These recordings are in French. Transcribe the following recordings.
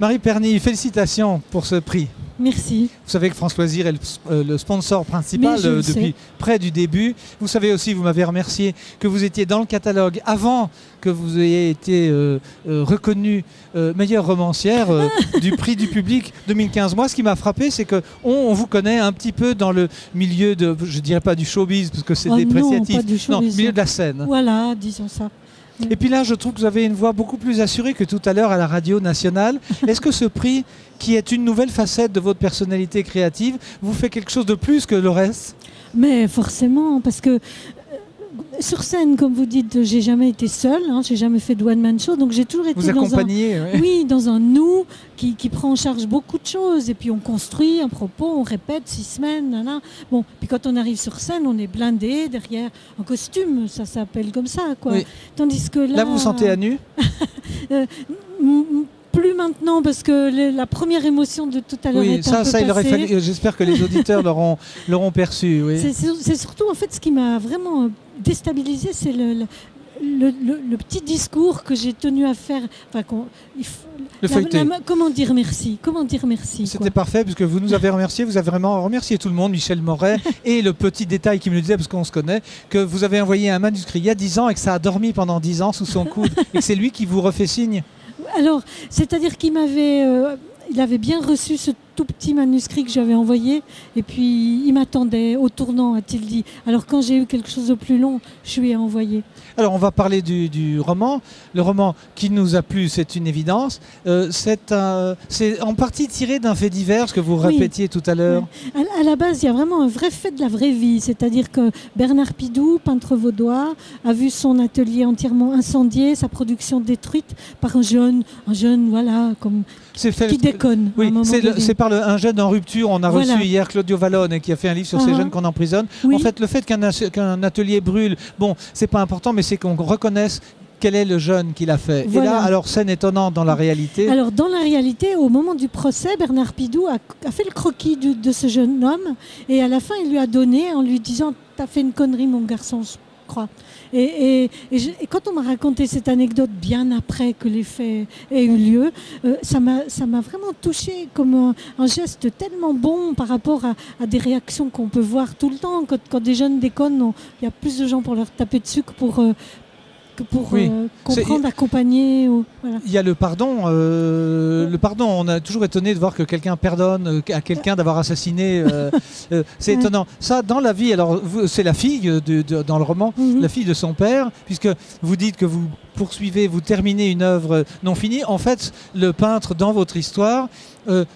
Marie Perny, félicitations pour ce prix. Merci. Vous savez que France Loisirs est le sponsor principal depuis près du début. Vous savez aussi, vous m'avez remercié, que vous étiez dans le catalogue avant que vous ayez été reconnue meilleure romancière du prix du public 2015. Moi, ce qui m'a frappé, c'est qu'on vous connaît un petit peu dans le milieu de, je ne dirais pas du showbiz, parce que c'est dépréciatif. Non, milieu de la scène. Voilà, disons ça. Et puis là, je trouve que vous avez une voix beaucoup plus assurée que tout à l'heure à la radio nationale. Est-ce que ce prix, qui est une nouvelle facette de votre personnalité créative, vous fait quelque chose de plus que le reste? Mais forcément, parce que sur scène, comme vous dites, j'ai jamais été seule, hein, j'ai jamais fait de one-man show, donc j'ai toujours été dans un nous qui prend en charge beaucoup de choses, et puis on construit un propos, on répète 6 semaines, nana. Bon, puis quand on arrive sur scène, on est blindé derrière un costume, ça s'appelle comme ça, quoi. Oui. Tandis que là, vous vous sentez à nu? Plus maintenant, parce que la première émotion de tout à l'heure est un peu il aurait passée. fallu. J'espère que les auditeurs l'auront perçu. Oui. C'est surtout en fait ce qui m'a vraiment déstabilisé, c'est le petit discours que j'ai tenu à faire. Enfin, comment dire merci? Comment dire merci? C'était parfait, puisque vous nous avez remercié. Vous avez vraiment remercié tout le monde, Michel Moret, et le petit détail qui me le disait, parce qu'on se connaît, que vous avez envoyé un manuscrit il y a 10 ans et que ça a dormi pendant 10 ans sous son coude, et que c'est lui qui vous refait signe. Alors, c'est-à-dire qu'il il avait bien reçu ce tout petit manuscrit que j'avais envoyé, et puis il m'attendait au tournant, a-t-il dit. Alors quand j'ai eu quelque chose de plus long, je lui ai envoyé. Alors on va parler du roman. Le roman qui nous a plu, c'est une évidence. C'est en partie tiré d'un fait divers, ce que vous répétiez tout à l'heure. Ouais. À la base, il y a vraiment un vrai fait de la vraie vie. C'est-à-dire que Bernard Pidou, peintre vaudois, a vu son atelier entièrement incendié, sa production détruite par un jeune voilà, qui déconne. Oui, c'est par un jeune en rupture. On a reçu hier Claudio Vallone qui a fait un livre sur ces jeunes qu'on emprisonne. Oui. En fait, le fait qu'un atelier brûle, bon, c'est pas important, mais c'est qu'on reconnaisse quel est le jeune qui l'a fait. Voilà. Et là, alors, scène étonnante dans la réalité. Alors, dans la réalité, au moment du procès, Bernard Pidou a fait le croquis de ce jeune homme, et à la fin, il lui a donné en lui disant « T'as fait une connerie, mon garçon, je crois ». Et quand on m'a raconté cette anecdote bien après que les faits aient eu lieu, ça m'a vraiment touchée comme un geste tellement bon par rapport à des réactions qu'on peut voir tout le temps. Quand des jeunes déconnent, il y a plus de gens pour leur taper dessus que pour comprendre, accompagner. Voilà. Il y a le pardon. Le pardon, on a toujours étonné de voir que quelqu'un pardonne à quelqu'un d'avoir assassiné. C'est étonnant. Ça, dans la vie, alors c'est la fille dans le roman, la fille de son père, puisque vous dites que vous poursuivez, vous terminez une œuvre non finie. En fait, le peintre, dans votre histoire,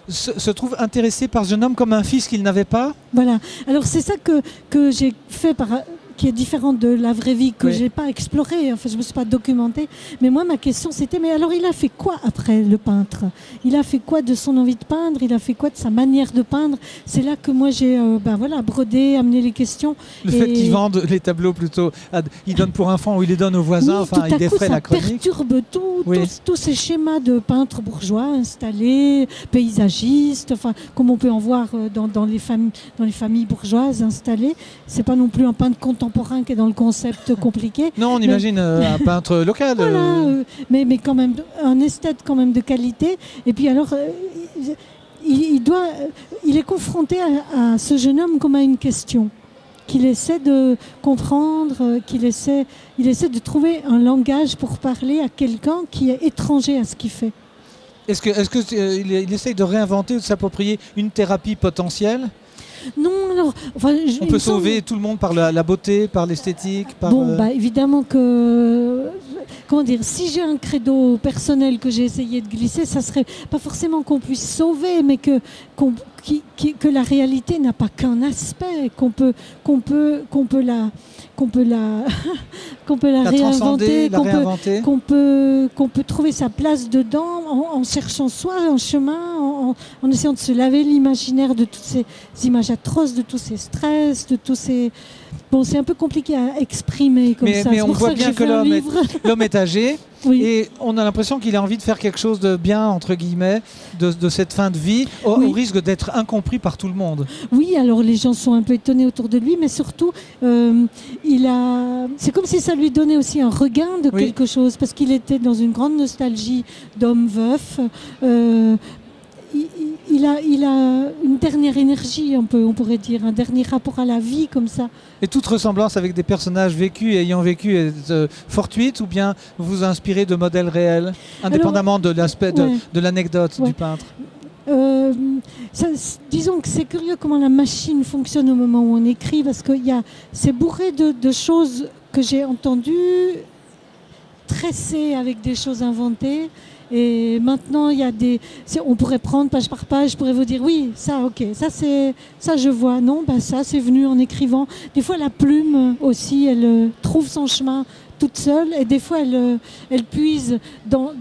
se trouve intéressé par ce jeune homme comme un fils qu'il n'avait pas. Voilà. Alors c'est ça que j'ai fait qui est différente de la vraie vie, que j'ai pas explorée, enfin je ne me suis pas documentée. Mais moi, ma question c'était, mais alors il a fait quoi après, le peintre? Il a fait quoi de son envie de peindre? Il a fait quoi de sa manière de peindre? C'est là que moi j'ai brodé, amené les questions. Le fait qu'ils vendent les tableaux plutôt, ils donnent pour un franc ou ils les donnent aux voisins, enfin ils défraient la chronique. Ça perturbe tous ces schémas de peintres bourgeois installés, paysagistes, enfin comme on peut en voir dans les familles bourgeoises installées. C'est pas non plus un peintre contemporain qui est dans le concept compliqué. Non, on imagine un peintre local. Voilà, mais quand même un esthète quand même de qualité. Et puis alors, il est confronté à ce jeune homme comme à une question qu'il essaie de comprendre, il essaie de trouver un langage pour parler à quelqu'un qui est étranger à ce qu'il fait. Est-ce qu'il essaie de réinventer ou de s'approprier une thérapie potentielle? Non, alors... on peut sauver tout le monde par la beauté, par l'esthétique, par... Bon, évidemment que... Comment dire, si j'ai un credo personnel que j'ai essayé de glisser, ça serait pas forcément qu'on puisse sauver, mais que la réalité n'a pas qu'un aspect, qu'on peut la réinventer, qu'on peut trouver sa place dedans en cherchant soi un chemin, en essayant de se laver l'imaginaire de toutes ces images atroces, de tous ces stress, de tous ces bon, c'est un peu compliqué à exprimer comme ça. Mais on voit bien que l'homme est âgé. Oui. Et on a l'impression qu'il a envie de faire quelque chose de bien, entre guillemets, de cette fin de vie, au risque d'être incompris par tout le monde. Oui, alors les gens sont un peu étonnés autour de lui, mais surtout, c'est comme si ça lui donnait aussi un regain de quelque chose, parce qu'il était dans une grande nostalgie d'homme veuf. Il a une dernière énergie, on pourrait dire, un dernier rapport à la vie comme ça. Et toute ressemblance avec des personnages vécus et ayant vécu est fortuite, ou bien vous vous inspirez de modèles réels, indépendamment de l'aspect de l'anecdote du peintre? Disons que c'est curieux comment la machine fonctionne au moment où on écrit, parce que c'est bourré de choses que j'ai entendues, tressées avec des choses inventées. Et maintenant, on pourrait prendre page par page, je pourrais vous dire oui, ça, ok, ça je vois, non, ça c'est venu en écrivant. Des fois, la plume aussi, elle trouve son chemin toute seule, et des fois, elle puise dans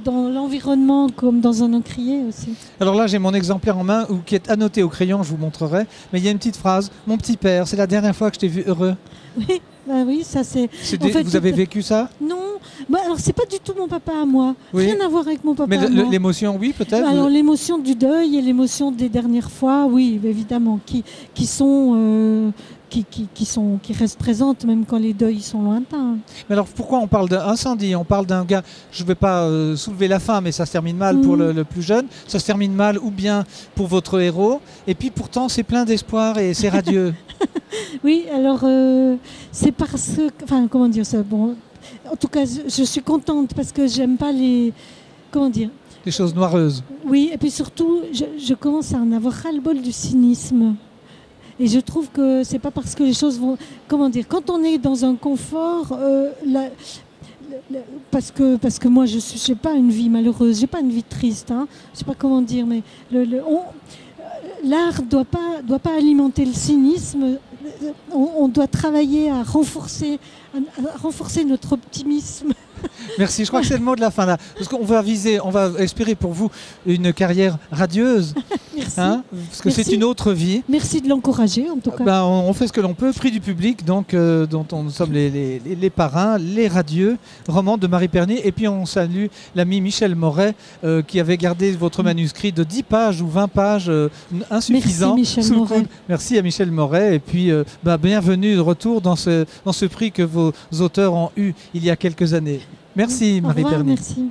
l'environnement comme dans un encrier aussi. Alors là, j'ai mon exemplaire en main qui est annoté au crayon, je vous montrerai, mais il y a une petite phrase: mon petit père, c'est la dernière fois que je t'ai vu heureux. Oui, oui, ça c'est. Vous avez vécu ça? Non. Alors c'est pas du tout mon papa à moi, rien à voir avec mon papa à moi. Mais l'émotion, oui, peut-être. Alors l'émotion du deuil et l'émotion des dernières fois, oui, évidemment, qui restent présentes même quand les deuils sont lointains. Mais alors pourquoi on parle d'incendie? On parle d'un gars, je ne vais pas soulever la fin, mais ça se termine mal pour le plus jeune, ça se termine mal ou bien pour votre héros, et puis pourtant c'est plein d'espoir et c'est radieux. Oui, alors c'est parce que, enfin comment dire ça, bon, en tout cas je suis contente parce que j'aime pas les choses noireuses. Oui, et puis surtout je commence à en avoir ras-le-bol du cynisme. Et je trouve que c'est pas parce que les choses vont... Comment dire? Quand on est dans un confort, parce que moi, je n'ai pas une vie malheureuse, j'ai pas une vie triste. Hein, je sais pas comment dire, mais l'art doit pas alimenter le cynisme. On doit travailler à renforcer notre optimisme. Merci, je crois que c'est le mot de la fin là. Parce qu'on va espérer pour vous une carrière radieuse. Merci. Hein, parce que c'est une autre vie. Merci de l'encourager en tout cas. On fait ce que l'on peut, prix du public, donc, dont nous sommes les parrains, les radieux, roman de Marie Pernier. Et puis on salue l'ami Michel Moret qui avait gardé votre manuscrit de 10 pages ou 20 pages insuffisant. Merci Michel Moret. Merci à Michel Moret. Et puis bienvenue de retour dans ce prix que vos auteurs ont eu il y a quelques années. Merci Marie Pernier. Merci.